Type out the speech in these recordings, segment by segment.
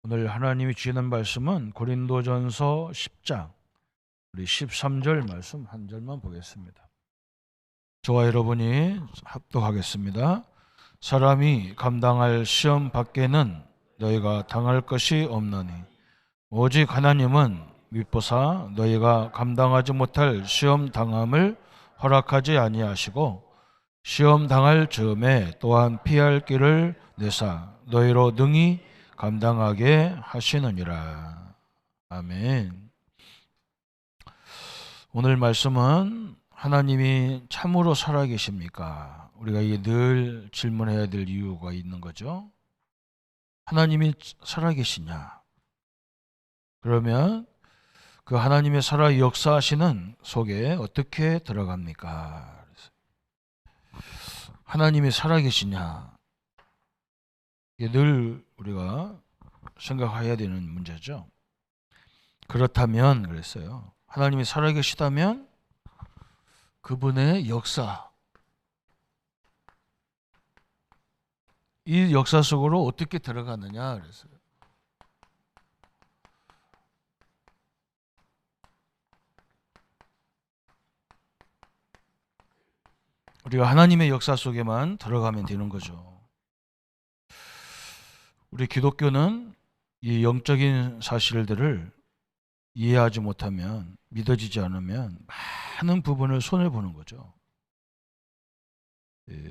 오늘 하나님이 주시는 말씀은 고린도전서 10장 우리 13절 말씀 한 절만 보겠습니다. 저와 여러분이 합독하겠습니다. 사람이 감당할 시험 밖에는 너희가 당할 것이 없느니 오직 하나님은 밉보사 너희가 감당하지 못할 시험 당함을 허락하지 아니하시고 시험 당할 즈음에 또한 피할 길을 내사 너희로 능히 감당하게 하시느니라. 아멘. 오늘 말씀은 하나님이 참으로 살아계십니까? 우리가 이게 늘 질문해야 될 이유가 있는 거죠. 하나님이 살아계시냐? 그러면 그 하나님의 살아 역사하시는 속에 어떻게 들어갑니까? 하나님이 살아계시냐? 이게 늘 우리가 생각해야 되는 문제죠. 그렇다면 그랬어요. 하나님이 살아계시다면 그분의 역사, 이 역사 속으로 어떻게 들어가느냐 그랬어요. 우리가 하나님의 역사 속에만 들어가면 되는 거죠. 우리 기독교는 이 영적인 사실들을 이해하지 못하면, 믿어지지 않으면 많은 부분을 손해보는 거죠.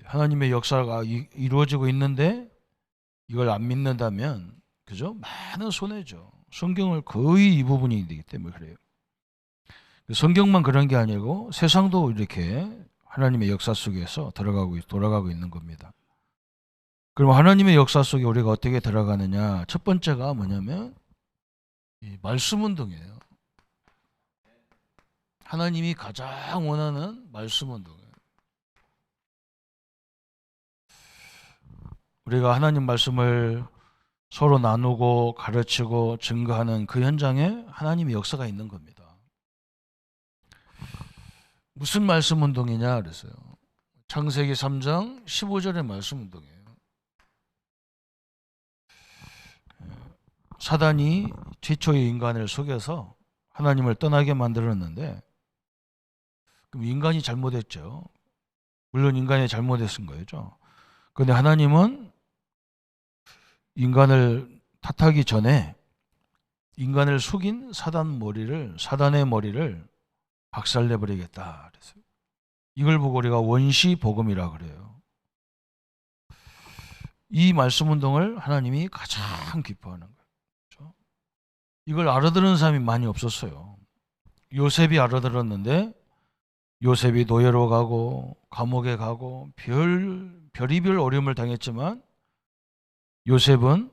하나님의 역사가 이루어지고 있는데 이걸 안 믿는다면 그죠? 많은 손해죠. 성경을 거의 이 부분이 되기 때문에 그래요. 성경만 그런 게 아니고 세상도 이렇게 하나님의 역사 속에서 돌아가고 있는 겁니다. 그럼 하나님의 역사 속에 우리가 어떻게 들어가느냐? 첫 번째가 뭐냐면 이 말씀 운동이에요. 하나님이 가장 원하는 말씀 운동이에요. 우리가 하나님 말씀을 서로 나누고 가르치고 증거하는 그 현장에 하나님의 역사가 있는 겁니다. 무슨 말씀 운동이냐 그랬어요. 창세기 3장 15절의 말씀 운동이에요. 사단이 최초의 인간을 속여서 하나님을 떠나게 만들었는데 그럼 인간이 잘못했죠. 물론 인간이 잘못했은 거죠. 그런데 하나님은 인간을 탓하기 전에 인간을 속인 사단의 머리를 박살내버리겠다 그랬어요. 이걸 보고 우리가 원시 복음이라 그래요. 이 말씀 운동을 하나님이 가장 기뻐하는 거예요. 그렇죠? 이걸 알아들은 사람이 많이 없었어요. 요셉이 알아들었는데 요셉이 노예로 가고 감옥에 가고 별이별 어려움을 당했지만 요셉은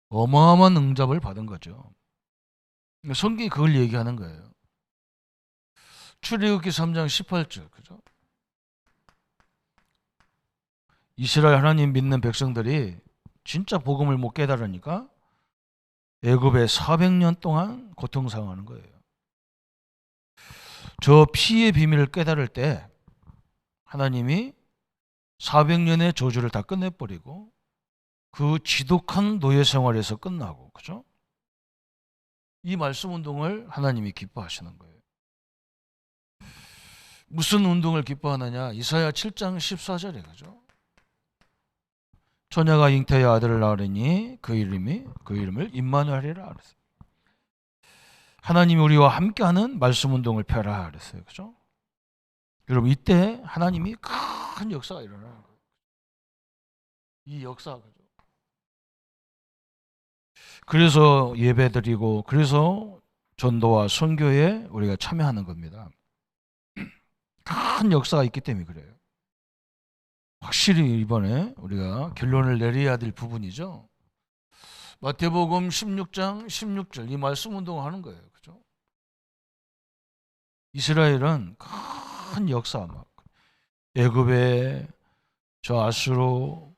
어마어마한 응답을 받은 거죠. 성경이 그걸 얘기하는 거예요. 출애굽기 3장 18절 그죠? 이스라엘 하나님 믿는 백성들이 진짜 복음을 못 깨달으니까 애굽에 400년 동안 고통당하는 거예요. 저 피의 비밀을 깨달을 때 하나님이 400년의 저주를 다 끝내버리고 그 지독한 노예 생활에서 끝나고 그죠? 이 말씀 운동을 하나님이 기뻐하시는 거예요. 무슨 운동을 기뻐하느냐? 이사야 7장 14절에 그죠? 처녀가 잉태의 아들을 낳으리니 그 이름을 임마누엘이라 그랬어요. 하나님이 우리와 함께하는 말씀 운동을 펴라 그랬어요. 그죠? 여러분 이때 하나님이 큰 역사가 일어나는 거예요. 이 역사가 그죠? 그래서 예배드리고 그래서 전도와 선교에 우리가 참여하는 겁니다. 큰 역사가 있기 때문에 그래요. 확실히 이번에 우리가 결론을 내려야 될 부분이죠. 마태복음 16장 16절 이 말씀 운동을 하는 거예요. 그죠? 이스라엘은 큰 역사 애굽에 저 아수르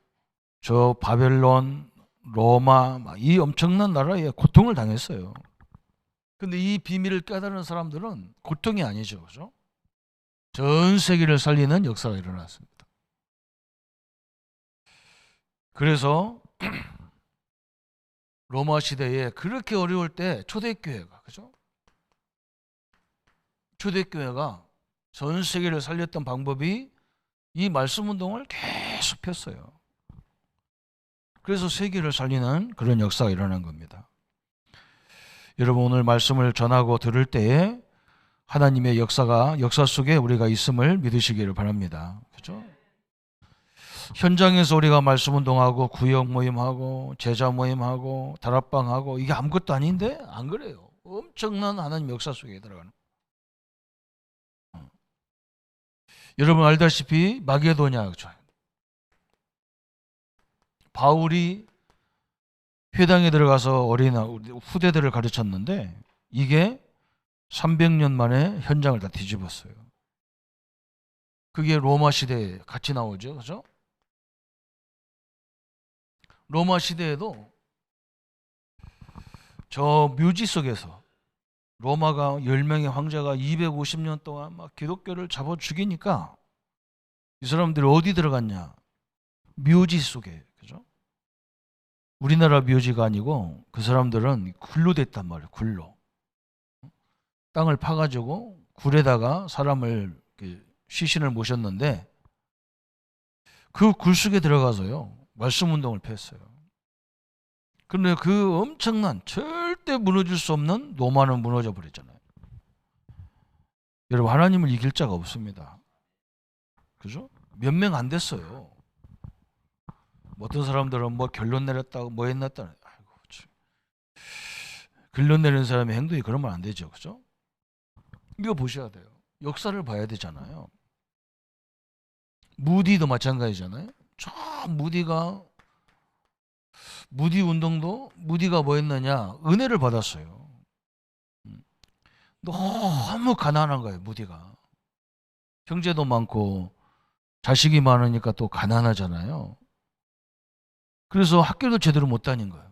저 바벨론 로마 이 엄청난 나라에 고통을 당했어요. 근데 이 비밀을 깨달은 사람들은 고통이 아니죠. 그죠? 전 세계를 살리는 역사가 일어났습니다. 그래서 로마 시대에 그렇게 어려울 때 초대교회가, 그죠? 초대교회가 전 세계를 살렸던 방법이 이 말씀 운동을 계속 폈어요. 그래서 세계를 살리는 그런 역사가 일어난 겁니다. 여러분, 오늘 말씀을 전하고 들을 때에 하나님의 역사 속에 우리가 있음을 믿으시기를 바랍니다. 그죠? 현장에서 우리가 말씀 운동하고 구역 모임하고 제자 모임하고 다락방하고 이게 아무것도 아닌데 안 그래요. 엄청난 하나님 역사 속에 들어가는. 여러분 알다시피 마게도냐, 그죠? 바울이 회당에 들어가서 어린 후대들을 가르쳤는데 이게 300년 만에 현장을 다 뒤집었어요. 그게 로마 시대에 같이 나오죠, 그죠? 로마 시대에도 저 묘지 속에서 로마가 10명의 황제가 250년 동안 막 기독교를 잡아 죽이니까 이 사람들이 어디 들어갔냐? 묘지 속에, 그죠? 우리나라 묘지가 아니고 그 사람들은 굴로 됐단 말이에요. 굴로. 땅을 파가지고 굴에다가 사람을 시신을 모셨는데 그 굴 속에 들어가서요 말씀 운동을 폈어요. 그런데 그 엄청난 절대 무너질 수 없는 로마는 무너져 버렸잖아요. 여러분 하나님을 이길 자가 없습니다. 그죠? 몇 명 안 됐어요. 어떤 사람들은 뭐 결론 내렸다고 뭐 했났다. 아이고, 결론 내리는 사람의 행동이 그러면 안 되죠. 그죠? 이거 보셔야 돼요. 역사를 봐야 되잖아요. 무디도 마찬가지잖아요. 저 무디 운동도 무디가 뭐 했느냐? 은혜를 받았어요. 너무 가난한 거예요, 무디가. 형제도 많고 자식이 많으니까 또 가난하잖아요. 그래서 학교도 제대로 못 다닌 거예요.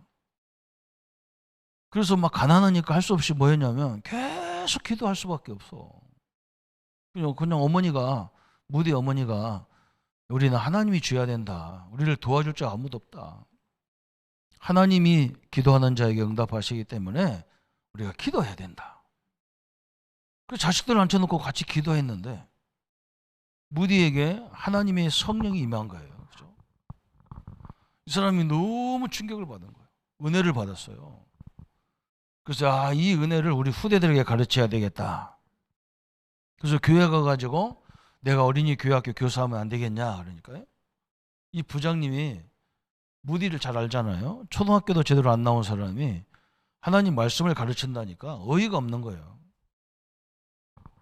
그래서 막 가난하니까 할 수 없이 뭐 했냐면 계속 기도할 수밖에 없어. 그냥 어머니가, 무디 어머니가 우리는 하나님이 줘야 된다. 우리를 도와줄 자 아무도 없다. 하나님이 기도하는 자에게 응답하시기 때문에 우리가 기도해야 된다. 그래서 자식들 앉혀놓고 같이 기도했는데 무디에게 하나님의 성령이 임한 거예요. 그죠? 이 사람이 너무 충격을 받은 거예요. 은혜를 받았어요. 그래서 이 은혜를 우리 후대들에게 가르쳐야 되겠다. 그래서 교회 가가지고 내가 어린이 교회학교 교사하면 안 되겠냐 그러니까요. 이 부장님이 무디를 잘 알잖아요. 초등학교도 제대로 안 나온 사람이 하나님 말씀을 가르친다니까 어이가 없는 거예요.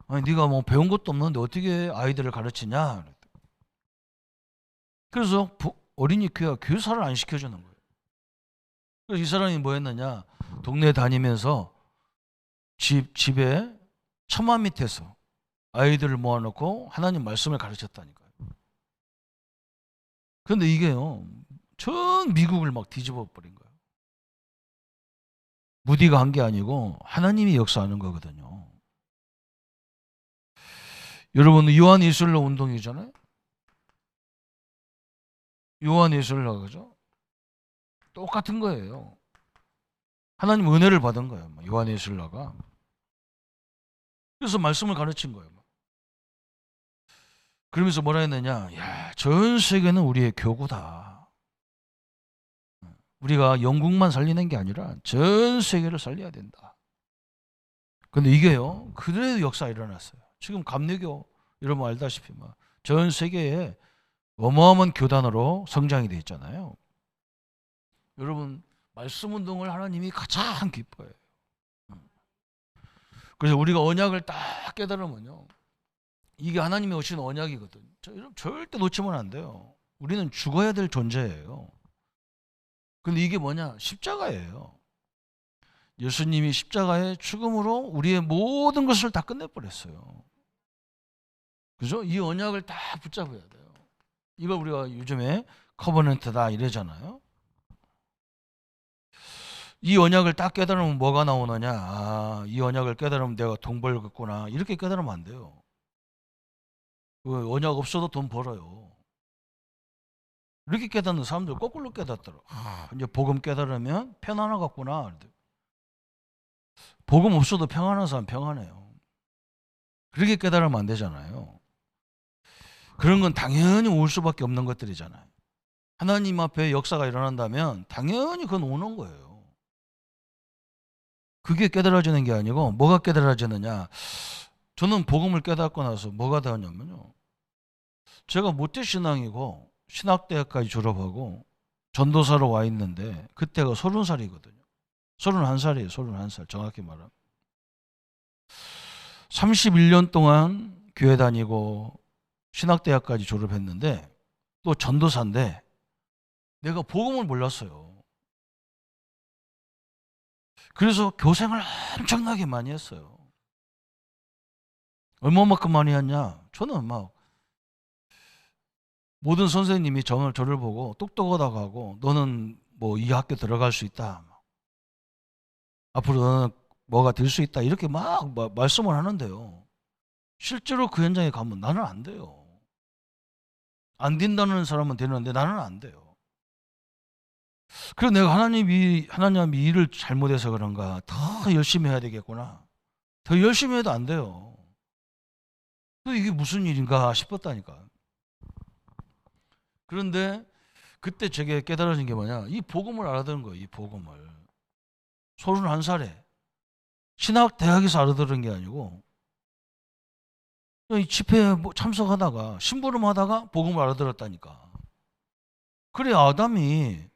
아니 네가 뭐 배운 것도 없는데 어떻게 아이들을 가르치냐. 그래서 어린이 교회가 교사를 안 시켜주는 거예요. 그래서 이 사람이 뭐 했느냐. 동네 다니면서 집에 처마 밑에서 아이들을 모아놓고 하나님 말씀을 가르쳤다니까요. 그런데 이게요. 전 미국을 막 뒤집어 버린 거예요. 무디가 한 게 아니고 하나님이 역사하는 거거든요. 여러분 요한예술로 운동이잖아요. 요한예술로 그죠? 똑같은 거예요. 하나님 은혜를 받은 거예요. 요한예술가가. 그래서 말씀을 가르친 거예요. 그러면서 뭐라 했느냐? 야, 전 세계는 우리의 교구다. 우리가 영국만 살리는 게 아니라 전 세계를 살려야 된다. 근데 이게요, 그래도 역사가 일어났어요. 지금 감리교 여러분 알다시피 전 세계에 어마어마한 교단으로 성장이 돼 있잖아요. 여러분 말씀 운동을 하나님이 가장 기뻐해요. 그래서 우리가 언약을 딱 깨달으면요, 이게 하나님이 오신 언약이거든요. 여러분 절대 놓치면 안 돼요. 우리는 죽어야 될 존재예요. 근데 이게 뭐냐? 십자가예요. 예수님이 십자가의 죽음으로 우리의 모든 것을 다 끝내버렸어요. 그죠? 이 언약을 다 붙잡아야 돼요. 이걸 우리가 요즘에 커버넌트다 이러잖아요. 이 언약을 딱 깨달으면 뭐가 나오느냐? 이 언약을 깨달으면 내가 돈 벌겠구나. 이렇게 깨달으면 안 돼요. 언약 없어도 돈 벌어요. 이렇게 깨닫는 사람들 거꾸로 깨닫더라고. 이제 복음 깨달으면 편안하겠구나. 복음 없어도 평안한 사람 평안해요. 그렇게 깨달으면 안 되잖아요. 그런 건 당연히 올 수밖에 없는 것들이잖아요. 하나님 앞에 역사가 일어난다면 당연히 그건 오는 거예요. 그게 깨달아지는 게 아니고 뭐가 깨달아지느냐. 저는 복음을 깨닫고 나서 뭐가 되었냐면요. 제가 모태신앙이고 신학대학까지 졸업하고 전도사로 와 있는데 그때가 30살이거든요. 31살이에요. 31살 정확히 말하면. 31년 동안 교회 다니고 신학대학까지 졸업했는데 또 전도사인데 내가 복음을 몰랐어요. 그래서 교생을 엄청나게 많이 했어요. 얼마만큼 많이 했냐? 저는 막 모든 선생님이 저를 보고 똑똑하다고 하고 너는 뭐 이 학교 들어갈 수 있다. 앞으로 너는 뭐가 될 수 있다. 이렇게 막 말씀을 하는데요. 실제로 그 현장에 가면 나는 안 돼요. 안 된다는 사람은 되는데 나는 안 돼요. 그래서 내가 하나님이 일을 잘못해서 그런가 더 열심히 해야 되겠구나. 더 열심히 해도 안 돼요. 또 이게 무슨 일인가 싶었다니까. 그런데 그때 제게 깨달아진 게 뭐냐. 이 복음을 알아들은 거예요. 이 복음을. 31살에 신학대학에서 알아들은 게 아니고 이 집회에 참석하다가 심부름하다가 복음을 알아들었다니까. 그래 아담이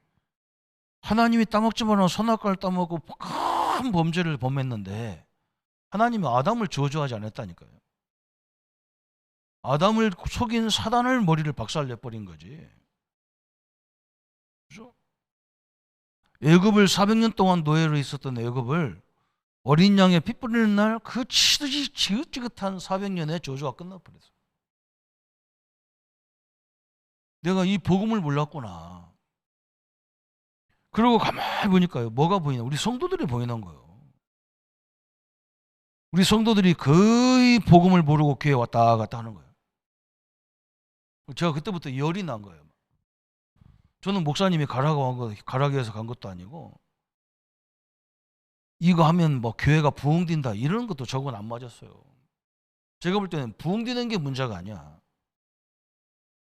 하나님이 따먹지 말라는 선악과를 따먹고 큰 범죄를 범했는데 하나님이 아담을 저주하지 않았다니까요. 아담을 속인 사단을 머리를 박살내버린 거지. 그죠? 애굽을 400년 동안 노예로 있었던 애굽을 어린 양의 피 뿌리는 날 그 지긋지긋한 400년의 저주가 끝나버렸어. 내가 이 복음을 몰랐구나. 그러고 가만히 보니까요. 뭐가 보이냐. 우리 성도들이 보이는 거예요. 우리 성도들이 거의 복음을 모르고 교회 왔다 갔다 하는 거예요. 제가 그때부터 열이 난 거예요. 저는 목사님이 가라고 해서 간 것도 아니고 이거 하면 뭐 교회가 부흥된다 이런 것도 저건 안 맞았어요. 제가 볼 때는 부흥되는 게 문제가 아니야.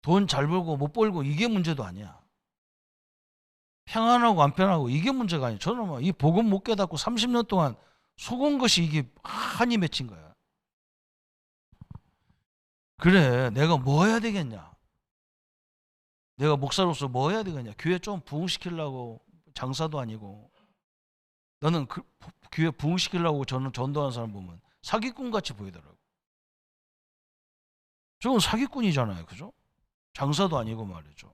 돈 잘 벌고 못 벌고 이게 문제도 아니야. 평안하고 안 편하고 이게 문제가 아니야. 저는 뭐 이 복음 못 깨닫고 30년 동안 속은 것이 이게 한이 맺힌 거야. 그래 내가 뭐 해야 되겠냐. 내가 목사로서 뭐 해야 되겠냐. 교회 좀 부흥시키려고 장사도 아니고 너는 교회 부흥시키려고 저는 전도하는 사람 보면 사기꾼같이 보이더라고. 저건 사기꾼이잖아요. 그죠? 장사도 아니고 말이죠.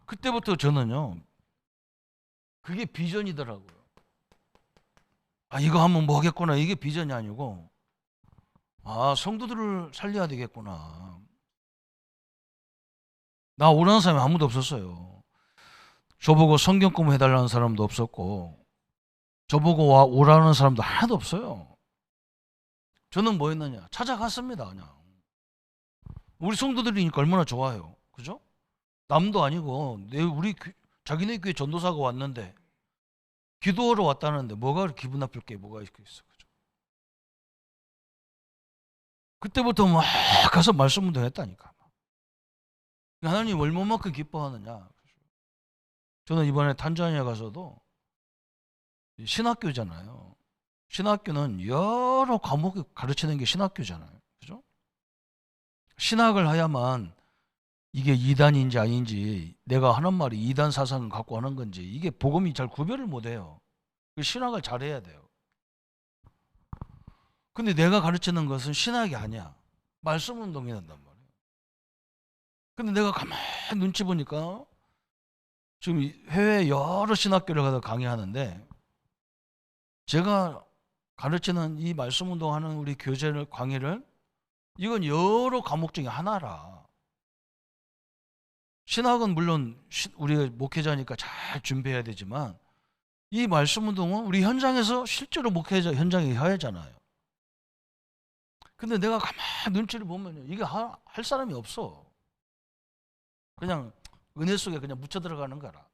그때부터 저는요. 그게 비전이더라고요. 아 이거 하면 뭐 하겠구나. 이게 비전이 아니고 아 성도들을 살려야 되겠구나. 나 오라는 사람이 아무도 없었어요. 저보고 성경 공부해달라는 사람도 없었고 저보고 오라는 사람도 하나도 없어요. 저는 뭐 했느냐. 찾아갔습니다. 그냥. 우리 성도들이니까 얼마나 좋아요. 그죠? 남도 아니고 자기네 교회 전도사가 왔는데 기도하러 왔다는데 뭐가 기분 나쁠 게 뭐가 있어. 그죠? 그때부터 막 가서 말씀 운동했다니까. 하나님 얼마만큼 기뻐하느냐. 저는 이번에 탄자니아 가서도 신학교잖아요. 신학교는 여러 과목을 가르치는 게 신학교잖아요. 그죠? 신학을 해야만 이게 이단인지 아닌지 내가 하는 말이 이단 사상을 갖고 하는 건지 이게 복음이 잘 구별을 못해요. 신학을 잘해야 돼요. 근데 내가 가르치는 것은 신학이 아니야. 말씀 운동이 된단 말이에요. 근데 내가 가만히 눈치 보니까 지금 해외 여러 신학교를 가서 강의하는데 제가 가르치는 이 말씀 운동하는 우리 교재를 강의를 이건 여러 과목 중에 하나라. 신학은 물론 우리가 목회자니까 잘 준비해야 되지만 이 말씀 운동은 우리 현장에서 실제로 목회자 현장에 해야 하잖아요. 근데 내가 가만히 눈치를 보면 이게 할 사람이 없어. 그냥 은혜 속에 그냥 묻혀 들어가는 거라.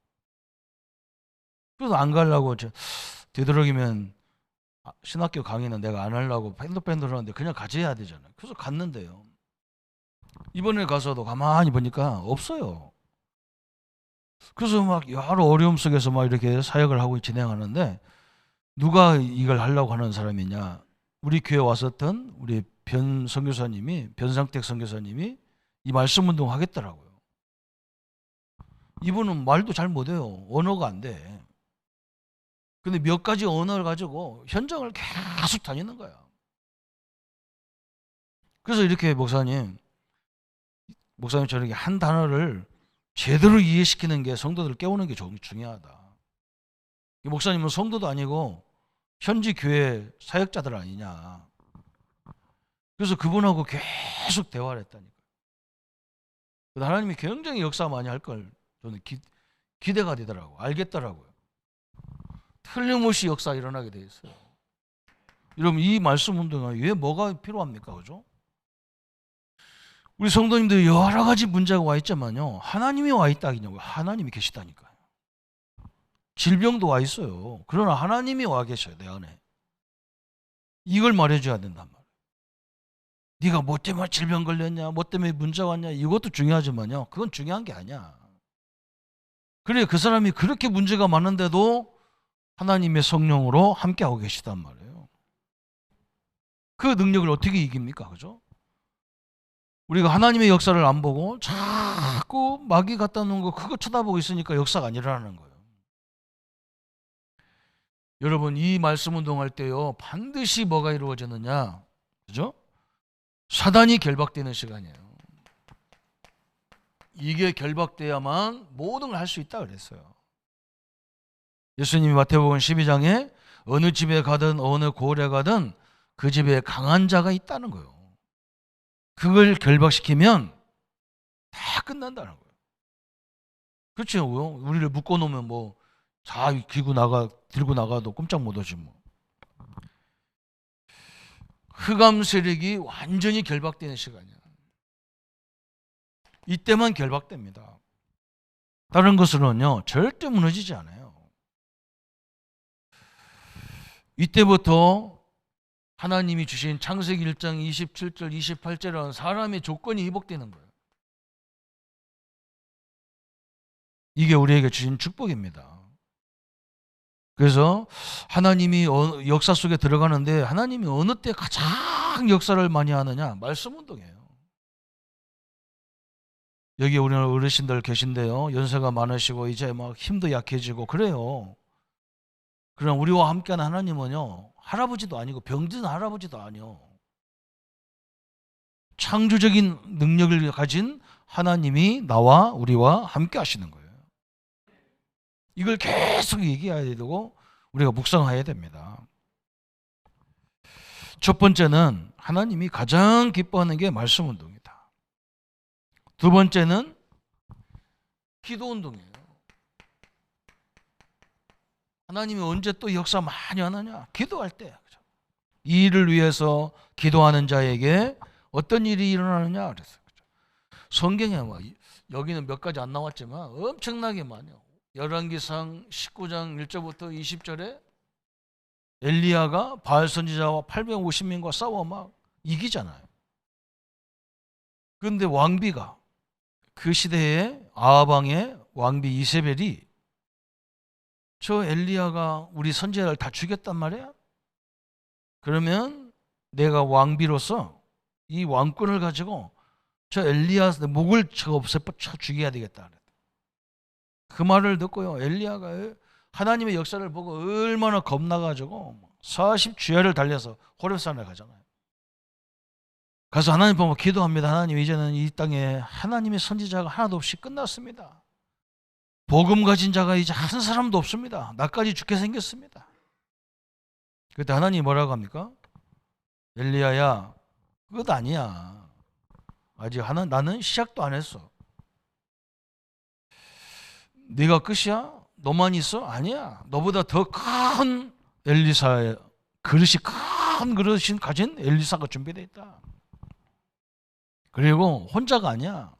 그래서 안 가려고 되도록이면 신학교 강의는 내가 안 하려고 밴드 하는데 그냥 같이 해야 되잖아요. 그래서 갔는데요. 이번에 가서도 가만히 보니까 없어요. 그래서 막 여러 어려움 속에서 막 이렇게 사역을 하고 진행하는데 누가 이걸 하려고 하는 사람이냐? 우리 교회 왔었던 우리 변상택 선교사님이 이 말씀 운동 하겠더라고요. 이분은 말도 잘 못해요. 언어가 안 돼. 근데 몇 가지 언어를 가지고 현장을 계속 다니는 거야. 그래서 이렇게 목사님 저렇게 한 단어를 제대로 이해시키는 게 성도들을 깨우는 게 중요하다. 목사님은 성도도 아니고 현지 교회 사역자들 아니냐. 그래서 그분하고 계속 대화를 했다니까요. 하나님이 굉장히 역사 많이 할 걸 저는 기대가 되더라고요. 알겠더라고요. 틀림없이 역사 일어나게 돼 있어요. 여러분 이 말씀 운동은 왜 뭐가 필요합니까? 그죠? 우리 성도님들 여러 가지 문제가 와 있지만요. 하나님이 와 있다기냐고요. 하나님이 계시다니까요. 질병도 와 있어요. 그러나 하나님이 와 계셔요. 내 안에. 이걸 말해줘야 된단 말이에요. 네가 뭐 때문에 질병 걸렸냐, 뭐 때문에 문제 왔냐, 이것도 중요하지만요. 그건 중요한 게 아니야. 그래 그 사람이 그렇게 문제가 많은데도 하나님의 성령으로 함께하고 계시단 말이에요. 그 능력을 어떻게 이깁니까? 그죠? 우리가 하나님의 역사를 안 보고 자꾸 마귀 갖다 놓은 거 그거 쳐다보고 있으니까 역사가 안 일어나는 거예요. 여러분 이 말씀 운동할 때요 반드시 뭐가 이루어지느냐, 그죠? 사단이 결박되는 시간이에요. 이게 결박돼야만 모든 걸 할 수 있다 그랬어요. 예수님이 마태복음 12장에 어느 집에 가든 어느 고을에 가든 그 집에 강한 자가 있다는 거예요. 그걸 결박시키면 다 끝난다는 거예요. 그렇죠? 우리를 묶어놓으면 뭐 다 들고 나가도 꼼짝 못하지 뭐. 흑암 세력이 완전히 결박되는 시간이야. 이때만 결박됩니다. 다른 것으로는요 절대 무너지지 않아요. 이때부터 하나님이 주신 창세기 1장 27절 28절은 사람의 조건이 회복되는 거예요. 이게 우리에게 주신 축복입니다. 그래서 하나님이 역사 속에 들어가는데 하나님이 어느 때 가장 역사를 많이 하느냐? 말씀 운동이에요. 여기 우리 어르신들 계신데요. 연세가 많으시고 이제 막 힘도 약해지고 그래요. 그러나 우리와 함께하는 하나님은요. 할아버지도 아니고 병든 할아버지도 아니요. 창조적인 능력을 가진 하나님이 나와 우리와 함께 하시는 거예요. 이걸 계속 얘기해야 되고 우리가 묵상해야 됩니다. 첫 번째는 하나님이 가장 기뻐하는 게 말씀 운동이다. 두 번째는 기도 운동이에요. 하나님이 언제 또 역사 많이 하느냐? 기도할 때. 이 일을 위해서 기도하는 자에게 어떤 일이 일어나느냐? 그랬어요. 성경에 여기는 몇 가지 안 나왔지만 엄청나게 많아요. 열왕기상 19장 1절부터 20절에 엘리야가 바알 선지자와 850명과 싸워 막 이기잖아요. 그런데 왕비가 그 시대에 아합 왕의 왕비 이세벨이 저 엘리야가 우리 선지자를 다 죽였단 말이야? 그러면 내가 왕비로서 이 왕권을 가지고 저 엘리야 목을 쳐 죽여야 되겠다. 그 말을 듣고요. 엘리야가 하나님의 역사를 보고 얼마나 겁나가지고 40주야를 달려서 호렙산에 가잖아요. 가서 하나님 보고 기도합니다. 하나님 이제는 이 땅에 하나님의 선지자가 하나도 없이 끝났습니다. 복음 가진 자가 이제 한 사람도 없습니다. 나까지 죽게 생겼습니다. 그때 하나님이 뭐라고 합니까? 엘리야야 끝 아니야. 아직 나는 시작도 안 했어. 네가 끝이야? 너만 있어? 아니야. 너보다 더 큰 엘리사의 큰 그릇이 가진 엘리사가 준비되어 있다. 그리고 혼자가 아니야.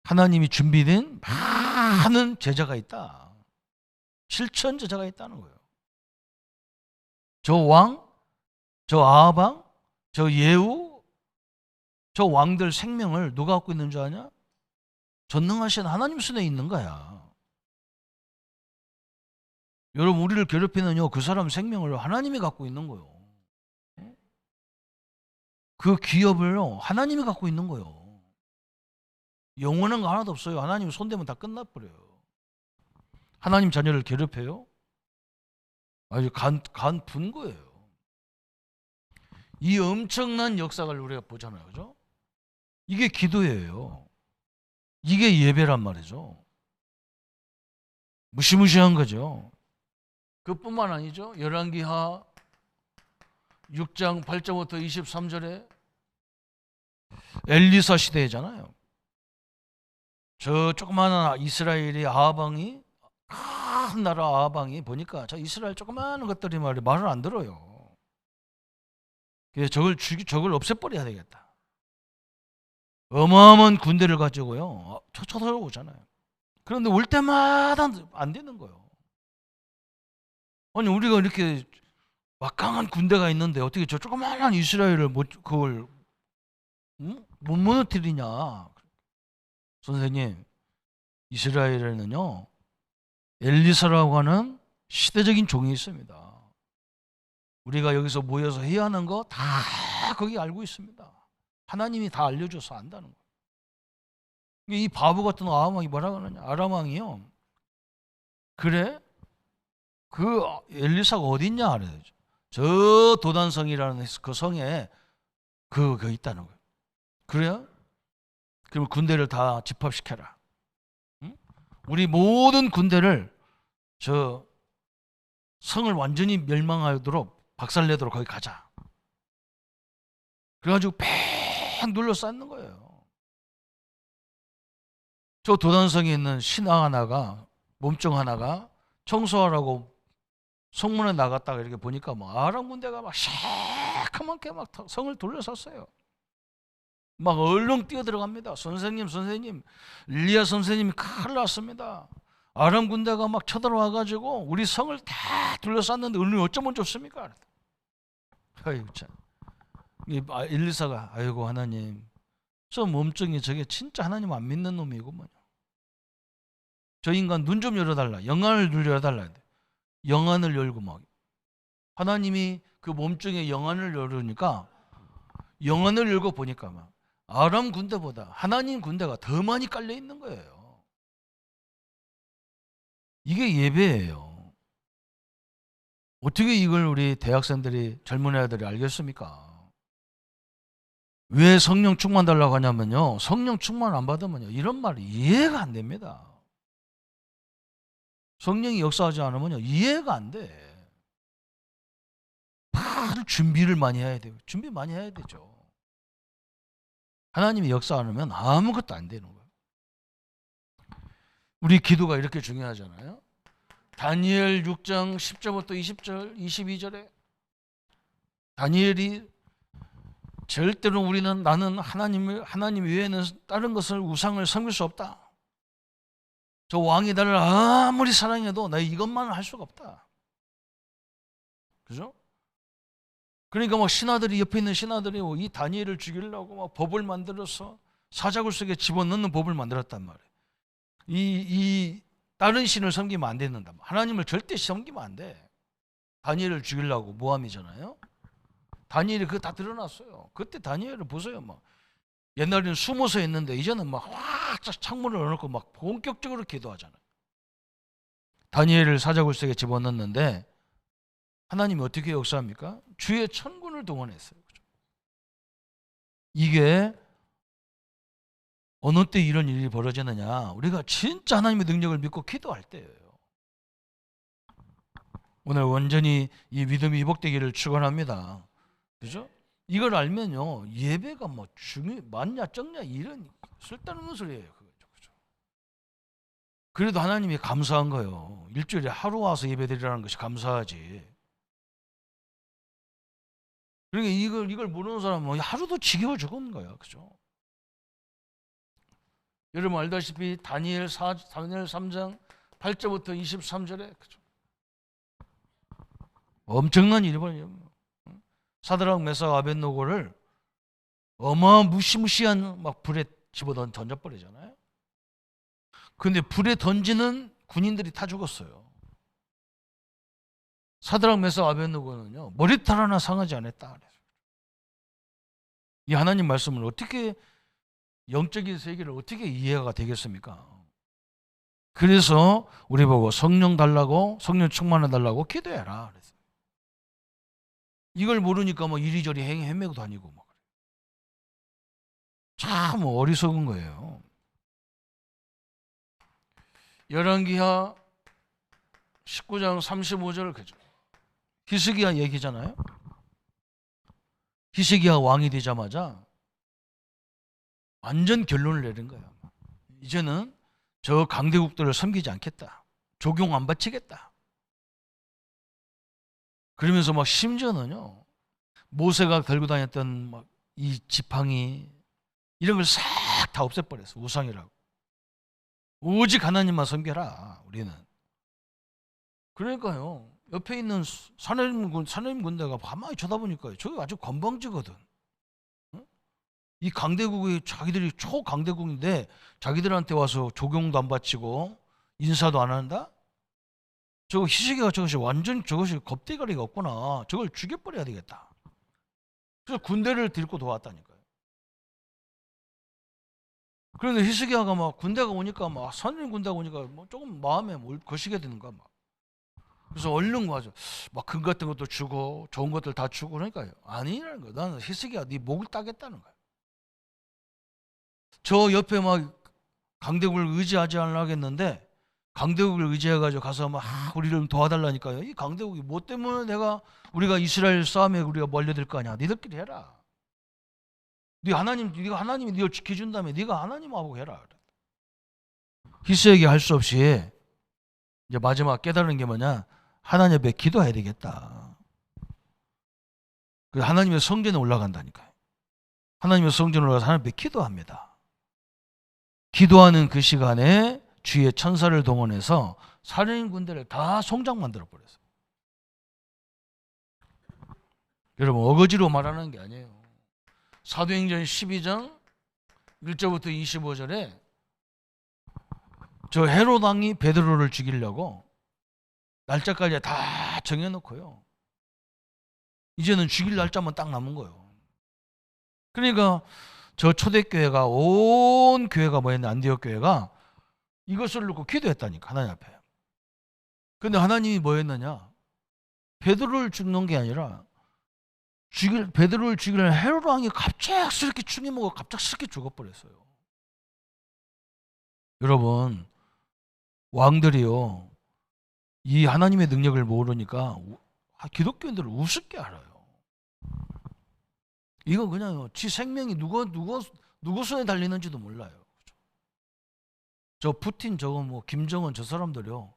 하나님이 준비된 많은 제자가 있다. 실천 제자가 있다는 거예요. 저 왕, 저 아합왕, 저 예후, 저 왕들 생명을 누가 갖고 있는 줄 아냐? 전능하신 하나님 손에 있는 거야. 여러분, 우리를 괴롭히는요, 그 사람 생명을 하나님이 갖고 있는 거예요. 그 기업을요, 하나님이 갖고 있는 거예요. 영원한 거 하나도 없어요. 하나님 손대면 다 끝나버려요. 하나님 자녀를 괴롭혀요? 아주 분 거예요. 이 엄청난 역사를 우리가 보잖아요. 그죠? 이게 기도예요. 이게 예배란 말이죠. 무시무시한 거죠. 그뿐만 아니죠. 열왕기하 6장 8절부터 23절에 엘리사 시대잖아요. 저 조그마한 이스라엘의 아합왕이, 큰 나라 아합왕이 보니까 저 이스라엘 조그마한 것들이 말을 안 들어요. 그래서 저걸 없애버려야 되겠다. 어마어마한 군대를 가지고요, 쳐들어오잖아요. 그런데 올 때마다 안 되는 거예요. 아니, 우리가 이렇게 막강한 군대가 있는데 어떻게 저 조그마한 이스라엘을 그걸 못 무너뜨리냐? 선생님, 이스라엘에는요, 엘리사라고 하는 시대적인 종이 있습니다. 우리가 여기서 모여서 해야 하는 거 다 거기 알고 있습니다. 하나님이 다 알려줘서 안다는 거예요. 이 바보 같은 아람왕이 뭐라고 하느냐? 아람왕이요, 그래? 그 엘리사가 어디 있냐? 그래야죠. 저 도단성이라는 그 성에 그 있다는 거예요. 그래요? 그럼 군대를 다 집합시켜라. 응? 우리 모든 군대를 저 성을 완전히 멸망하도록 박살내도록 거기 가자. 그래가지고 팽 둘러쌌는 거예요. 저 도단성에 있는 신하 하나가, 몸종 하나가 청소하라고 성문에 나갔다가 이렇게 보니까 아람 군대가 막 새카맣게 막 성을 둘러쌌어요. 막 얼른 뛰어들어갑니다. 선생님, 엘리야 선생님이 큰일 났습니다. 아람 군대가 막 쳐들어와가지고 우리 성을 다 둘러쌌는데 우리 어쩌면 좋습니까? 아이고 참. 엘리사가, 아이고 하나님, 저 몸뚱이 저게 진짜 하나님 안 믿는 놈이구먼. 저 인간 눈 좀 열어달라. 영안을 열어달라. 영안을 열고 막 하나님이 그 몸중에 영안을 열으니까, 영안을 열고 보니까 막 아람 군대보다 하나님 군대가 더 많이 깔려 있는 거예요. 이게 예배예요. 어떻게 이걸 우리 대학생들이, 젊은 애들이 알겠습니까? 왜 성령 충만 달라고 하냐면요, 성령 충만 안 받으면요, 이런 말이 이해가 안 됩니다. 성령이 역사하지 않으면요, 이해가 안 돼. 바로 준비를 많이 해야 돼요. 준비 많이 해야 되죠. 하나님이 역사 안 하면 아무것도 안 되는 거예요. 우리 기도가 이렇게 중요하잖아요. 다니엘 6장 10절부터 20절, 22절에 다니엘이 절대로 나는 하나님 외에는 다른 것을, 우상을 섬길 수 없다. 저 왕이 나를 아무리 사랑해도 나 이것만은 할 수가 없다. 그죠? 그러니까 막 신하들이, 옆에 있는 신하들이 이 다니엘을 죽이려고 막 법을 만들어서 사자굴 속에 집어넣는 법을 만들었단 말이에요. 이 다른 신을 섬기면 안 된다. 하나님을 절대 섬기면 안 돼. 다니엘을 죽이려고 모함이잖아요. 다니엘이 그거 다 드러났어요. 그때 다니엘을 보세요. 막 옛날에는 숨어서 했는데 이제는 막 창문을 열어놓고 막 본격적으로 기도하잖아요. 다니엘을 사자굴 속에 집어넣는데 하나님이 어떻게 역사합니까? 주의 천군을 동원했어요. 이게 어느 때 이런 일이 벌어지느냐? 우리가 진짜 하나님의 능력을 믿고 기도할 때예요. 오늘 완전히 이 믿음이 회복되기를 축원합니다. 그죠? 이걸 알면요, 예배가 뭐 맞냐 적냐 이런 쓸데없는 소리예요. 그죠? 그래도 하나님이 감사한 거예요. 일주일에 하루 와서 예배드리라는 것이 감사하지. 그러니까 이걸 모르는 사람은 하루도 지겨워 죽은 거예요. 그죠? 여러분 알다시피 다니엘 3장 8절부터 23절에 그죠? 엄청난 일이 벌어요. 사드락 메삭 아벳노고를 무시무시한 막 불에 집어넣어 던져버리잖아요. 근데 불에 던지는 군인들이 다 죽었어요. 사드락 메삭 아벳노고는요 머리털 하나 상하지 않았다. 이 하나님 말씀을 어떻게 영적인 세계를 어떻게 이해가 되겠습니까? 그래서 우리 보고 성령 달라고 성령 충만해 달라고 기도해라. 그랬어요. 이걸 모르니까 뭐 이리저리 헤매고 다니고 막 참 어리석은 거예요. 열왕기하 19장 35절 그죠? 히스기야 얘기잖아요. 히스기야 왕이 되자마자 완전 결론을 내린 거예요. 이제는 저 강대국들을 섬기지 않겠다. 조공 안 바치겠다. 그러면서 막 심지어는요 모세가 들고 다녔던 막 이 지팡이 이런 걸 싹 다 없애버렸어. 우상이라고. 오직 하나님만 섬겨라 우리는. 그러니까요 옆에 있는 사내림 군대가 가만히 쳐다보니까 저기 아주 건방지거든. 이 강대국이 자기들이 초강대국인데 자기들한테 와서 조경도 안 바치고 인사도 안 한다? 저거 히스기야가 저것이 완전 저것이 겁대가리가 없구나. 저걸 죽여버려야 되겠다. 그래서 군대를 데리고 도왔다니까요. 그런데 히스기야가 막 군대가 오니까 막 선임 군대가 오니까 뭐 조금 마음에 거시게 되는 거야 막. 그래서 얼른 와서 막 금 같은 것도 주고 좋은 것들 다 주고 그러니까요. 아니라는 거야. 나는 히스기야 네 목을 따겠다는 거야. 저 옆에 막 강대국을 의지하지 않으려 하겠는데 강대국을 의지해가지고 가서 막 우리를 도와달라니까요. 이 강대국이 뭐 때문에 우리가 이스라엘 싸움에 우리가 몰려들 거 아니야. 니들끼리 해라. 네가 하나님이 네가 지켜준다며 네가 하나님하고 해라. 히스기야에게 할 수 없이 이제 마지막 깨달은 게 뭐냐? 하나님 앞에 기도해야 되겠다. 그래서 하나님의 성전에 올라간다니까요. 하나님의 성전에 올라가서 하나님 앞에 기도합니다. 기도하는 그 시간에 주의 천사를 동원해서 살인 군대를 다 송장 만들어 버렸어요. 여러분 어거지로 말하는 게 아니에요. 사도행전 12장 1절부터 25절에 저 헤롯 왕이 베드로를 죽이려고 날짜까지 다 정해놓고요. 이제는 죽일 날짜만 딱 남은 거예요. 그러니까 저 초대교회가 온 교회가 뭐였냐 안디옥 교회가 이것을 놓고 기도했다니까 하나님 앞에. 근데 하나님이 뭐였느냐? 베드로를 죽는 게 아니라 베드로를 죽이려는 헤롯 왕이 갑작스럽게 충이 먹어 갑작스럽게 죽어버렸어요. 여러분 왕들이요 이 하나님의 능력을 모르니까 기독교인들을 우습게 알아요. 이거 그냥 지 생명이 누구 손에 달리는지도 몰라요. 저 푸틴 저거 뭐 김정은 저 사람들이요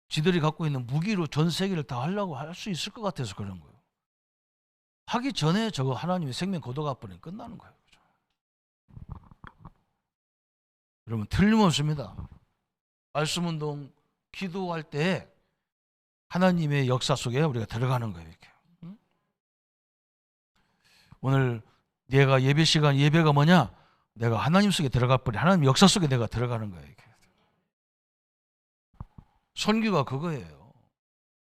지들이 갖고 있는 무기로 전 세계를 다 하려고 할 수 있을 것 같아서 그런 거예요. 하기 전에 저거 하나님의 생명 걷어가 버리면 끝나는 거예요. 여러분 틀림없습니다. 말씀운동 기도할 때 하나님의 역사 속에 우리가 들어가는 거예요. 이렇게. 오늘 내가 예배 시간 예배가 뭐냐? 내가 하나님 속에 들어가 버리 하나님 역사 속에 내가 들어가는 거예요. 이렇게. 선교가 그거예요.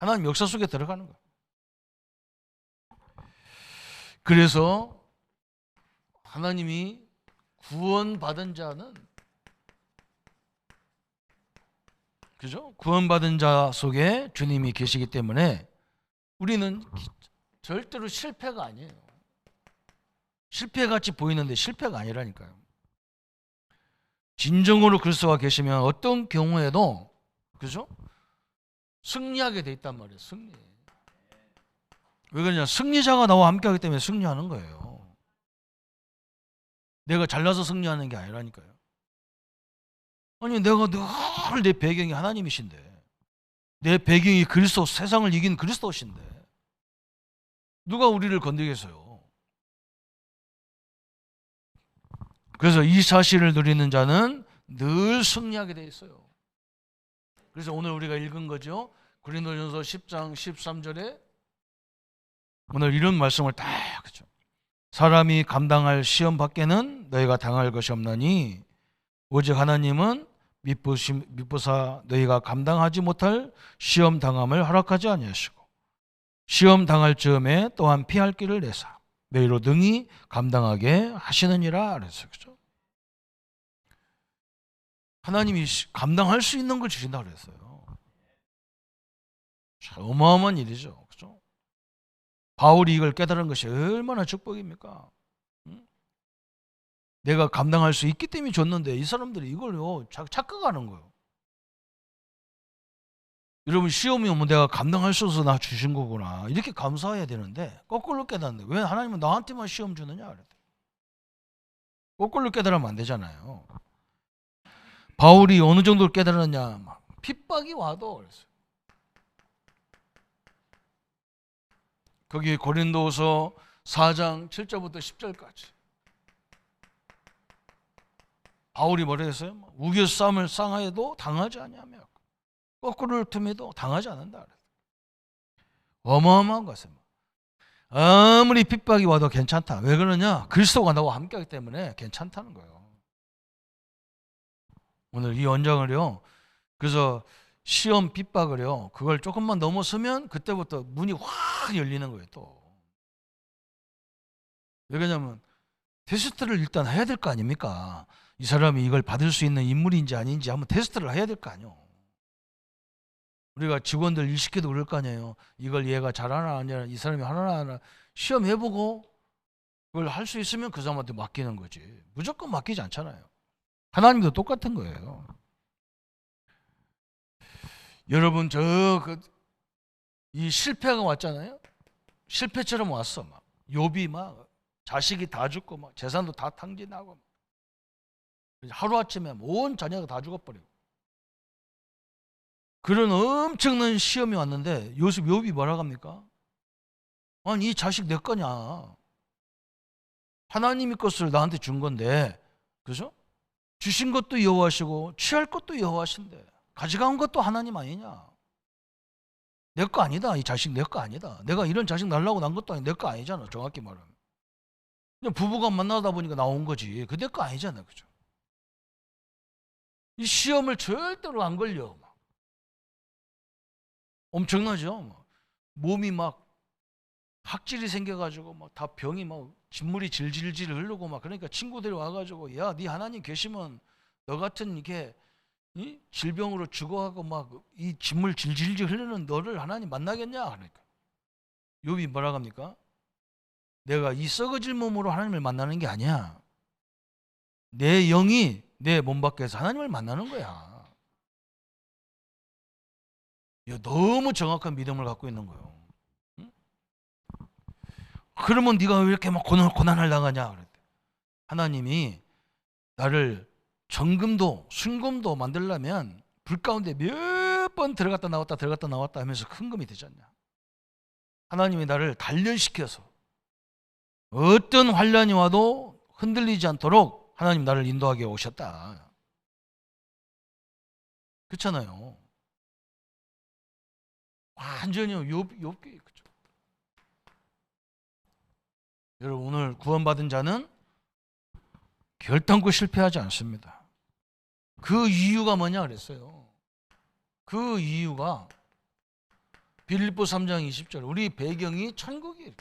하나님 역사 속에 들어가는 거예요. 그래서 하나님이 구원받은 자는 그죠? 구원받은 자 속에 주님이 계시기 때문에 우리는 절대로 실패가 아니에요. 실패같이 보이는데 실패가 아니라니까요. 진정으로 그리스도가 계시면 어떤 경우에도 그죠? 승리하게 돼 있단 말이에요. 승리. 왜 그러냐? 승리자가 나와 함께하기 때문에 승리하는 거예요. 내가 잘나서 승리하는 게 아니라니까요. 아니 내가 늘 내 배경이 하나님이신데 내 배경이 그리스도 세상을 이긴 그리스도신데 누가 우리를 건드리겠어요? 그래서 이 사실을 누리는 자는 늘 승리하게 돼 있어요. 그래서 오늘 우리가 읽은 거죠. 고린도전서 10장 13절에 오늘 이런 말씀을 딱 그죠. 사람이 감당할 시험 밖에는 너희가 당할 것이 없나니 오직 하나님은 미쁘사 너희가 감당하지 못할 시험 당함을 허락하지 아니하시고 시험 당할 즈음에 또한 피할 길을 내사 너희로 능히 감당하게 하시느니라 그랬어요. 그죠? 하나님이 감당할 수 있는 걸 주신다 그랬어요. 참 어마어마한 일이죠. 그죠? 바울이 이걸 깨달은 것이 얼마나 축복입니까? 내가 감당할 수 있기 때문에 줬는데 이 사람들이 이걸요 착각하는 거예요. 여러분 시험이 오면 내가 감당할 수 없어서 나 주신 거구나 이렇게 감사해야 되는데 거꾸로 깨닫는데 왜 하나님은 나한테만 시험 주느냐 그랬더니 거꾸로 깨달으면 안 되잖아요. 바울이 어느 정도로 깨달았냐 막 핍박이 와도 그랬어요. 거기 고린도서 4장 7절부터 10절까지 바울이 뭐라 했어요? 우겨싸움을 상하여도 당하지 아니하며 거꾸로를 틈에도 당하지 않는다. 어마어마한 것입니다. 아무리 핍박이 와도 괜찮다. 왜 그러냐? 그리스도가 나와 함께하기 때문에 괜찮다는 거예요. 오늘 이 원장을요. 그래서 시험 핍박을요. 그걸 조금만 넘어서면 그때부터 문이 확 열리는 거예요. 또. 왜 그러냐면 테스트를 일단 해야 될 거 아닙니까? 이 사람이 이걸 받을 수 있는 인물인지 아닌지 한번 테스트를 해야 될 거 아니에요. 우리가 직원들 일 시켜도 그럴 거 아니에요. 이걸 얘가 잘하나 아니냐, 이 사람이 하나 하나 시험해보고 그걸 할 수 있으면 그 사람한테 맡기는 거지. 무조건 맡기지 않잖아요. 하나님도 똑같은 거예요. 여러분 이 실패가 왔잖아요. 실패처럼 왔어. 막 욥이 막 자식이 다 죽고 막 재산도 다 탕진하고 하루아침에 온 자녀가 다 죽어버리고 그런 엄청난 시험이 왔는데 욥이 뭐라고 합니까? 아니 이 자식 내 거냐. 하나님의 것을 나한테 준 건데 그죠? 주신 것도 여호와시고 취할 것도 여호와신데 가져간 것도 하나님 아니냐. 내 거 아니다. 이 자식 내 거 아니다. 내가 이런 자식 날라고 난 것도 아니 내 거 아니잖아. 정확히 말하면. 그냥 부부가 만나다 보니까 나온 거지. 그 내 거 아니잖아. 그죠? 이 시험을 절대로 안 걸려. 엄청나죠? 몸이 막 학질이 생겨가지고 막 다 병이 막 진물이 질질질 흐르고 막 그러니까 친구들이 와가지고 야, 네 하나님 계시면 너 같은 이게 이 질병으로 죽어가고 막 이 진물 질질질 흐르는 너를 하나님 만나겠냐? 그러니까 욥이 뭐라고 합니까? 내가 이 썩어질 몸으로 하나님을 만나는 게 아니야. 내 영이 내 몸 밖에서 하나님을 만나는 거야. 너무 정확한 믿음을 갖고 있는 거예요. 응? 그러면 네가 왜 이렇게 막 고난을 당하냐? 그랬대. 하나님이 나를 정금도 순금도 만들려면 불 가운데 몇 번 들어갔다 나왔다 하면서 큰 금이 되지 않냐. 하나님이 나를 단련시켜서 어떤 환란이 와도 흔들리지 않도록 하나님 나를 인도하게 오셨다. 그렇잖아요. 완전히 욥기 그죠. 여러분 오늘 구원받은 자는 결단코 실패하지 않습니다. 그 이유가 뭐냐 그랬어요. 그 이유가 빌립보 3장 20절 우리 배경이 천국이에요.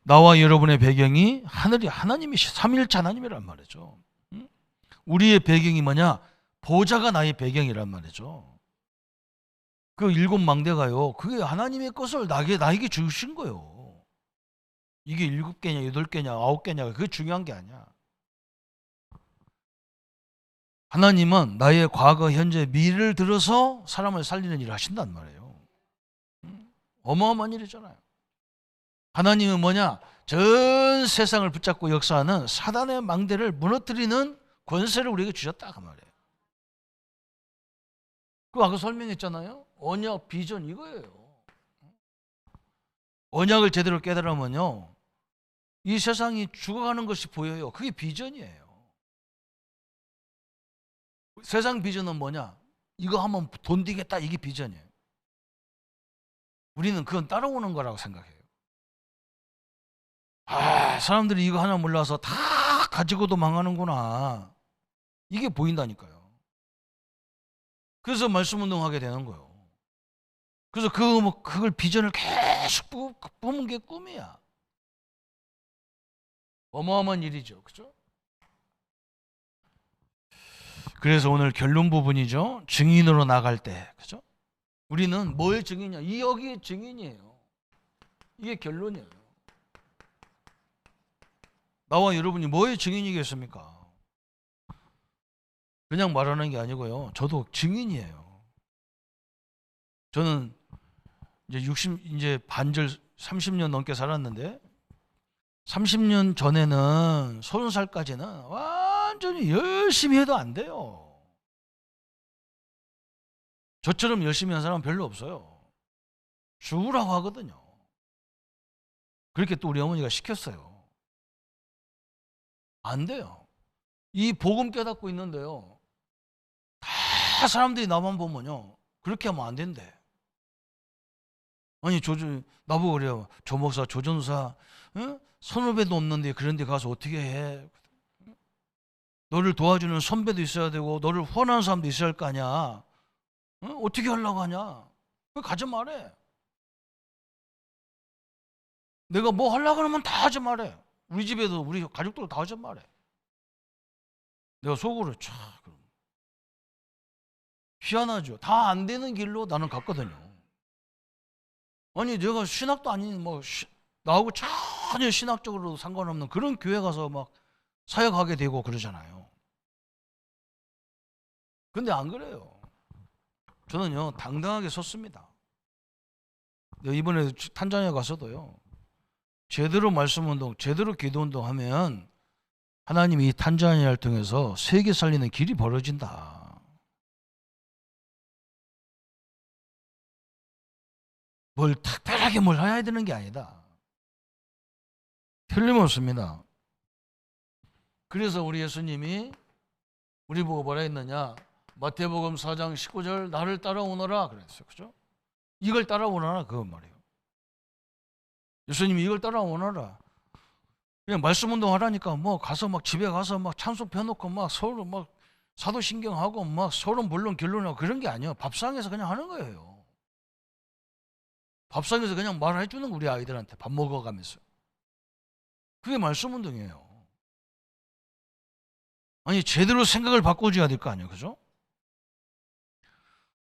나와 여러분의 배경이 하늘이 하나님이시 삼위일체 하나님이란 말이죠. 우리의 배경이 뭐냐? 보좌가 나의 배경이란 말이죠. 그 일곱 망대가요. 그게 하나님의 것을 나에게 주신 거예요. 이게 7개냐 8개냐 9개냐 그게 중요한 게 아니야. 하나님은 나의 과거, 현재, 미래를 들어서 사람을 살리는 일을 하신단 말이에요. 어마어마한 일이잖아요. 하나님은 뭐냐? 전 세상을 붙잡고 역사하는 사단의 망대를 무너뜨리는 권세를 우리에게 주셨다 그 말이에요. 그 아까 설명했잖아요. 언약, 비전 이거예요. 언약을 제대로 깨달으면요. 이 세상이 죽어가는 것이 보여요. 그게 비전이에요. 세상 비전은 뭐냐? 이거 하면 돈 되겠다, 이게 비전이에요. 우리는 그건 따라오는 거라고 생각해요. 사람들이 이거 하나 몰라서 다 가지고도 망하는구나, 이게 보인다니까요. 그래서 말씀 운동하게 되는 거예요. 그래서 그걸 비전을 계속 뿜은 게 꿈이야. 어마어마한 일이죠. 그죠? 그래서 오늘 결론 부분이죠. 증인으로 나갈 때. 그죠? 우리는 뭐의 증인이냐? 이 여기의 증인이에요. 이게 결론이에요. 나와 여러분이 뭐의 증인이겠습니까? 그냥 말하는 게 아니고요. 저도 증인이에요. 저는 이제 반절 30년 넘게 살았는데 30년 전에는 30살까지는 완전히 열심히 해도 안 돼요. 저처럼 열심히 한 사람은 별로 없어요. 죽으라고 하거든요. 그렇게 또 우리 어머니가 시켰어요. 안 돼요. 이 복음 깨닫고 있는데요, 다 사람들이 나만 보면요, 그렇게 하면 안 된대. 아니 나보고 그래요. 조 목사, 조 전사, 선후배도 없는데 그런 데 가서 어떻게 해? 너를 도와주는 선배도 있어야 되고 너를 후원하는 사람도 있어야 할 거 아니야. 어떻게 하려고 하냐? 가지 말해. 내가 뭐 하려고 하면 다 하지 말해. 우리 집에도 우리 가족들 다 하지 말해. 내가 속으로 그럼 희한하죠. 다 안 되는 길로 나는 갔거든요. 아니 내가 신학도 아닌 나하고 전혀 신학적으로도 상관없는 그런 교회 가서 막 사역하게 되고 그러잖아요. 근데 안 그래요. 저는요 당당하게 섰습니다. 이번에 탄자니아 가서도요, 제대로 말씀운동, 제대로 기도운동 하면 하나님이 이 탄자니아를 통해서 세계 살리는 길이 벌어진다. 뭘 특별하게 뭘 해야 되는 게 아니다. 틀림없습니다. 그래서 우리 예수님이 우리 보고 뭐라 했느냐? 마태복음 4장 19절 나를 따라오너라 그랬어요. 그죠? 이걸 따라오너라 그건 말이에요. 예수님이 이걸 따라오너라. 그냥 말씀 운동하라니까 가서 집에 가서 찬송 펴놓고 서로 사도신경하고 서로 본론 결론하고 그런 게 아니에요. 밥상에서 그냥 하는 거예요. 밥상에서 그냥 말해 주는 우리 아이들한테 밥 먹어가면서. 그게 말씀 운동이에요. 아니 제대로 생각을 바꿔줘야 될 거 아니에요. 그죠?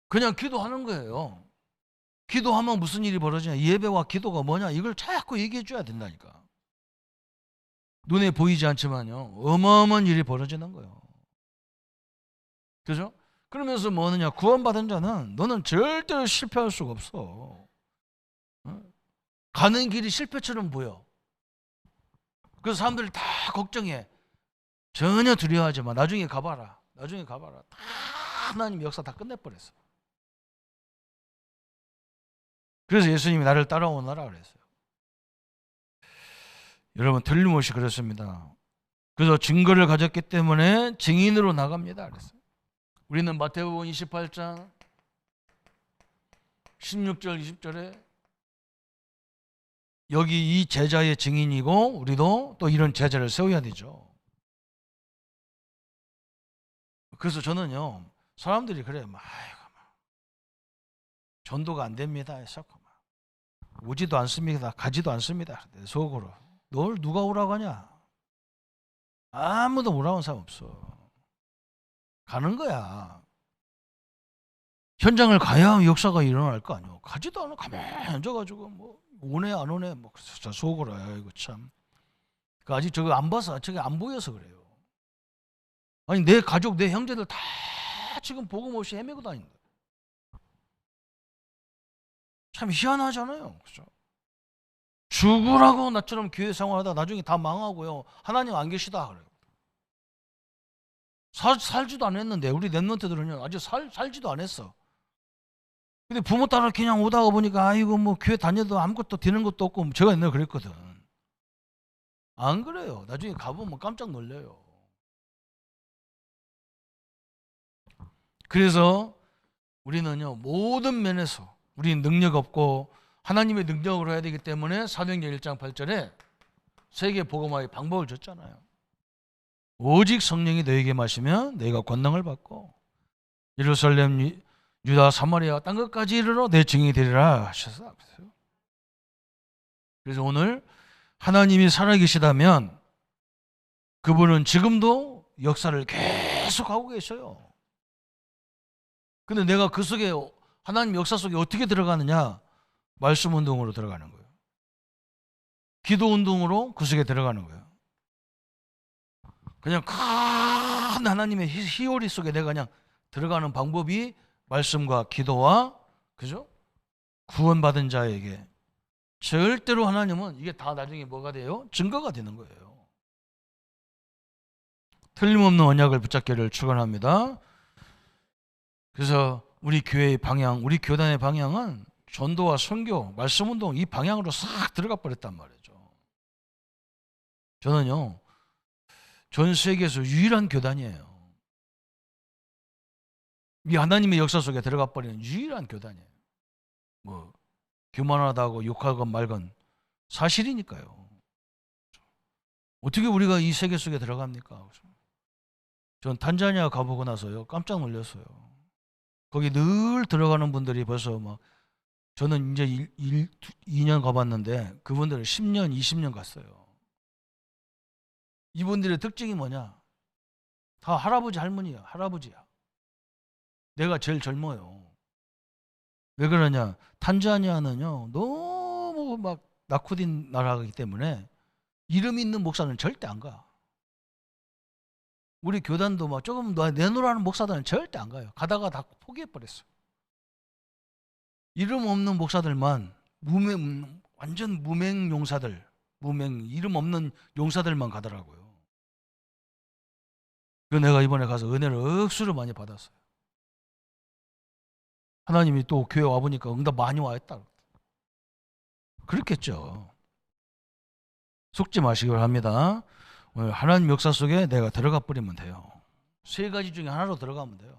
그냥 기도하는 거예요. 기도하면 무슨 일이 벌어지냐? 예배와 기도가 뭐냐? 이걸 자꾸 얘기해 줘야 된다니까. 눈에 보이지 않지만요, 어마어마한 일이 벌어지는 거예요. 그죠? 그러면서 뭐느냐? 구원받은 자는 너는 절대로 실패할 수가 없어. 가는 길이 실패처럼 보여. 그래서 사람들이 다 걱정해. 전혀 두려워하지 마. 나중에 가봐라. 나중에 가봐라. 다 하나님 역사 다 끝내버렸어. 그래서 예수님이 나를 따라오너라 그랬어요. 여러분 틀림없이 그렇습니다. 그래서 증거를 가졌기 때문에 증인으로 나갑니다 그랬어요. 우리는 마태복음 28장 16절 20절에 여기 이 제자의 증인이고 우리도 또 이런 제자를 세워야 되죠. 그래서 저는요, 사람들이 그래요. 전도가 안 됩니다 해서 오지도 않습니다. 가지도 않습니다. 속으로 널 누가 오라고 하냐? 아무도 오라고 하는 사람 없어. 가는 거야. 현장을 가야 역사가 일어날 거 아니에요. 가지도 않아. 가만히 앉아가지고 오네 안 오네 진짜 속으로 이거 참. 아직 저거 안 봐서 저게 안 보여서 그래요. 아니 내 가족 내 형제들 다 지금 복음 없이 헤매고 다닌다. 참 희한하잖아요. 그죠? 죽으라고 나처럼 교회 생활하다 나중에 다 망하고요. 하나님 안 계시다 그래요. 살지도 않았는데 우리 랩런트들은요 아직 살지도 않았어. 근데 부모 따라 그냥 오다가 보니까 아이고 교회 다녀도 아무것도 되는 것도 없고 제가 옛날에 그랬거든. 안 그래요. 나중에 가보면 깜짝 놀래요. 그래서 우리는요, 모든 면에서 우리 능력 없고 하나님의 능력으로 해야 되기 때문에 사도행전 1장 8절에 세계 복음화의 방법을 줬잖아요. 오직 성령이 너에게 마시면 너희가 권능을 받고 예루살렘, 유다, 사마리아 땅 끝까지 이르러 내 증인이 되리라 하셨어요. 그래서 오늘 하나님이 살아계시다면 그분은 지금도 역사를 계속하고 계셔요. 근데 내가 그 속에, 하나님 역사 속에 어떻게 들어가느냐? 말씀 운동으로 들어가는 거예요. 기도 운동으로 그 속에 들어가는 거예요. 그냥 큰 하나님의 히오리 속에 내가 그냥 들어가는 방법이 말씀과 기도와, 그죠? 구원받은 자에게 절대로 하나님은 이게 다 나중에 뭐가 돼요? 증거가 되는 거예요. 틀림없는 언약을 붙잡기를 축원합니다. 그래서 우리 교회의 방향, 우리 교단의 방향은 전도와 선교, 말씀운동 이 방향으로 싹 들어가 버렸단 말이죠. 저는요, 전 세계에서 유일한 교단이에요. 이 하나님의 역사 속에 들어가 버리는 유일한 교단이에요. 뭐 교만하다고 욕하건 말건 사실이니까요. 어떻게 우리가 이 세계 속에 들어갑니까? 전 탄자니아 가보고 나서요, 깜짝 놀랐어요. 거기 늘 들어가는 분들이 벌써 막, 저는 이제 2년 가봤는데 그분들은 10년, 20년 갔어요. 이분들의 특징이 뭐냐? 다 할아버지, 할머니야. 할아버지야. 내가 제일 젊어요. 왜 그러냐? 탄자니아는요, 너무 막 낙후된 나라이기 때문에 이름 있는 목사는 절대 안 가. 우리 교단도 막 조금 내놓으라는 목사들은 절대 안 가요. 가다가 다 포기해버렸어요. 이름 없는 목사들만, 완전 무명 용사들, 이름 없는 용사들만 가더라고요. 그 내가 이번에 가서 은혜를 억수로 많이 받았어요. 하나님이 또 교회 와보니까 응답 많이 와 있다. 그렇겠죠. 속지 마시기 바랍니다. 오늘 하나님 역사 속에 내가 들어가 버리면 돼요. 세 가지 중에 하나로 들어가면 돼요.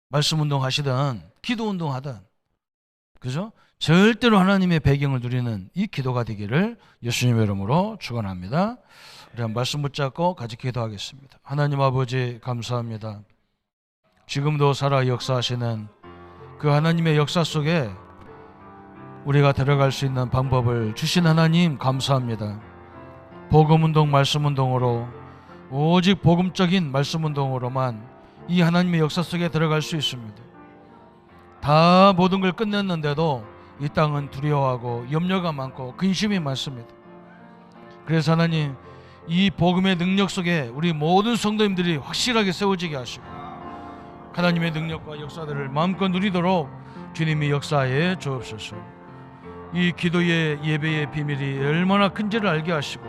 말씀 운동 하시든 기도 운동 하든, 그죠? 절대로 하나님의 배경을 누리는 이 기도가 되기를 예수님의 이름으로 축원합니다. 우리 한 말씀 붙잡고 같이 기도하겠습니다. 하나님 아버지 감사합니다. 지금도 살아 역사하시는 그 하나님의 역사 속에 우리가 들어갈 수 있는 방법을 주신 하나님 감사합니다. 복음운동, 말씀운동으로, 오직 복음적인 말씀운동으로만 이 하나님의 역사 속에 들어갈 수 있습니다. 다 모든 걸 끝냈는데도 이 땅은 두려워하고 염려가 많고 근심이 많습니다. 그래서 하나님, 이 복음의 능력 속에 우리 모든 성도님들이 확실하게 세워지게 하시고 하나님의 능력과 역사들을 마음껏 누리도록 주님이 역사에 주옵소서. 이 기도의 예배의 비밀이 얼마나 큰지를 알게 하시고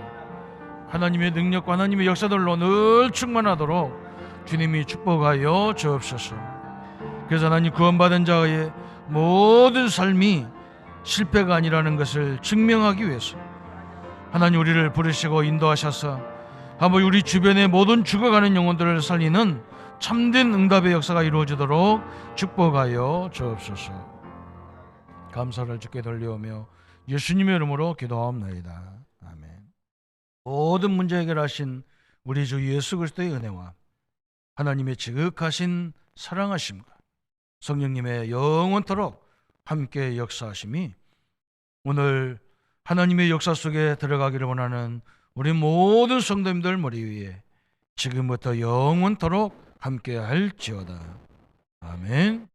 하나님의 능력과 하나님의 역사들로 늘 충만하도록 주님이 축복하여 주옵소서. 그래서 하나님, 구원받은 자의 모든 삶이 실패가 아니라는 것을 증명하기 위해서 하나님 우리를 부르시고 인도하셔서 한번 우리 주변의 모든 죽어가는 영혼들을 살리는 참된 응답의 역사가 이루어지도록 축복하여 주옵소서. 감사를 주께 돌려오며 예수님의 이름으로 기도하옵나이다. 아멘. 모든 문제 해결하신 우리 주 예수 그리스도의 은혜와 하나님의 지극하신 사랑하심과 성령님의 영원토록 함께 역사하심이 오늘 하나님의 역사 속에 들어가기를 원하는 우리 모든 성도님들 머리 위에 지금부터 영원토록 함께 할지어다. 아멘.